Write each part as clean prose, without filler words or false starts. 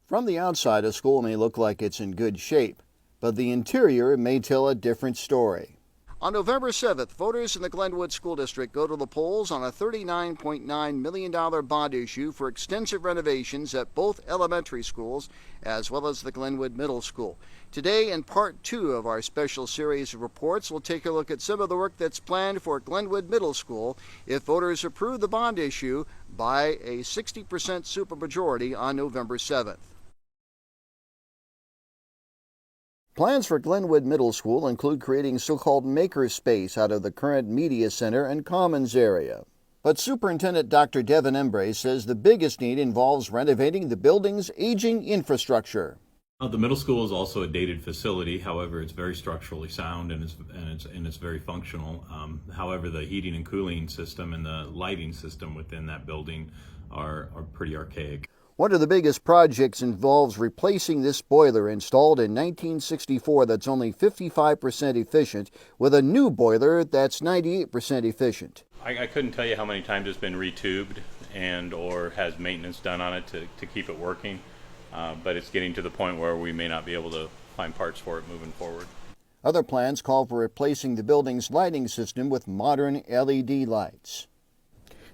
From the outside, a school may look like it's in good shape, but the interior may tell a different story. On November 7th, voters in the Glenwood School District go to the polls on a $39.9 million bond issue for extensive renovations at both elementary schools, as well as the Glenwood Middle School. Today, in part 2 of our special series of reports, we'll take a look at some of the work that's planned for Glenwood Middle School if voters approve the bond issue by a 60% supermajority on November 7th. Plans for Glenwood Middle School include creating so-called maker space out of the current media center and commons area. But Superintendent Dr. Devin Embrace says the biggest need involves renovating the building's aging infrastructure. The middle school is also a dated facility. However, it's very structurally sound and it's very functional. However, the heating and cooling system and the lighting system within that building are pretty archaic. One of the biggest projects involves replacing this boiler installed in 1964 that's only 55% efficient with a new boiler that's 98% efficient. I couldn't tell you how many times it's been retubed and or has maintenance done on it to keep it working, but it's getting to the point where we may not be able to find parts for it moving forward. Other plans call for replacing the building's lighting system with modern LED lights.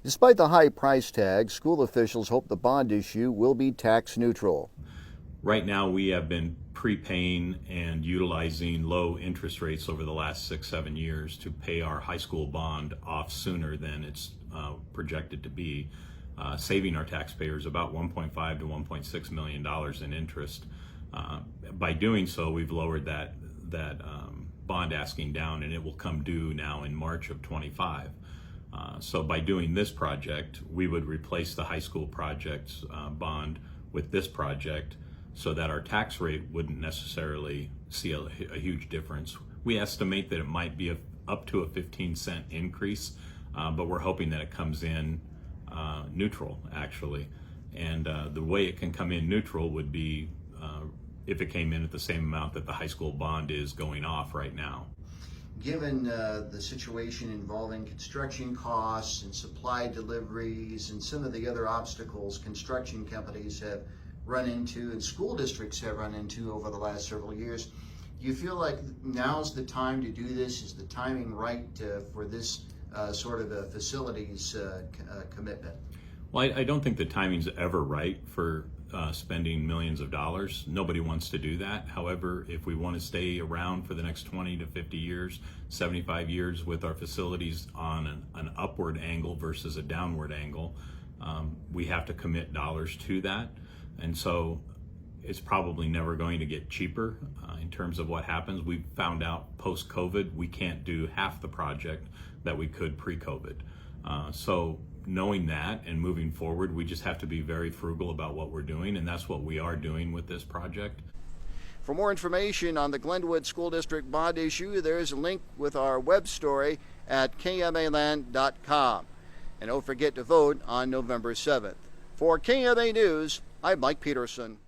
Despite the high price tag, school officials hope the bond issue will be tax neutral. Right now, we have been prepaying and utilizing low interest rates over the last 6-7 years to pay our high school bond off sooner than it's projected to be, saving our taxpayers about $1.5 to $1.6 million in interest. By doing so, we've lowered that bond asking down, and it will come due now in March of 25. So by doing this project, we would replace the high school project's bond with this project so that our tax rate wouldn't necessarily see a huge difference. We estimate that it might be up to a 15-cent increase, but we're hoping that it comes in neutral, actually. And the way it can come in neutral would be if it came in at the same amount that the high school bond is going off right now. Given the situation involving construction costs and supply deliveries and some of the other obstacles construction companies have run into and school districts have run into over the last several years, do you feel like now's the time to do this? Is the timing right for this sort of a facilities commitment? Well, I don't think the timing's ever right for spending millions of dollars. Nobody wants to do that. However, if we want to stay around for the next 20 to 50 years, 75 years with our facilities on an upward angle versus a downward angle, we have to commit dollars to that. And so it's probably never going to get cheaper in terms of what happens. We found out post-COVID, we can't do half the project that we could pre-COVID. So knowing that and moving forward, we just have to be very frugal about what we're doing, and that's what we are doing with this project. For more information on the Glenwood School District bond issue, there's a link with our web story at kmaland.com. And don't forget to vote on November 7th. For KMA News, I'm Mike Peterson.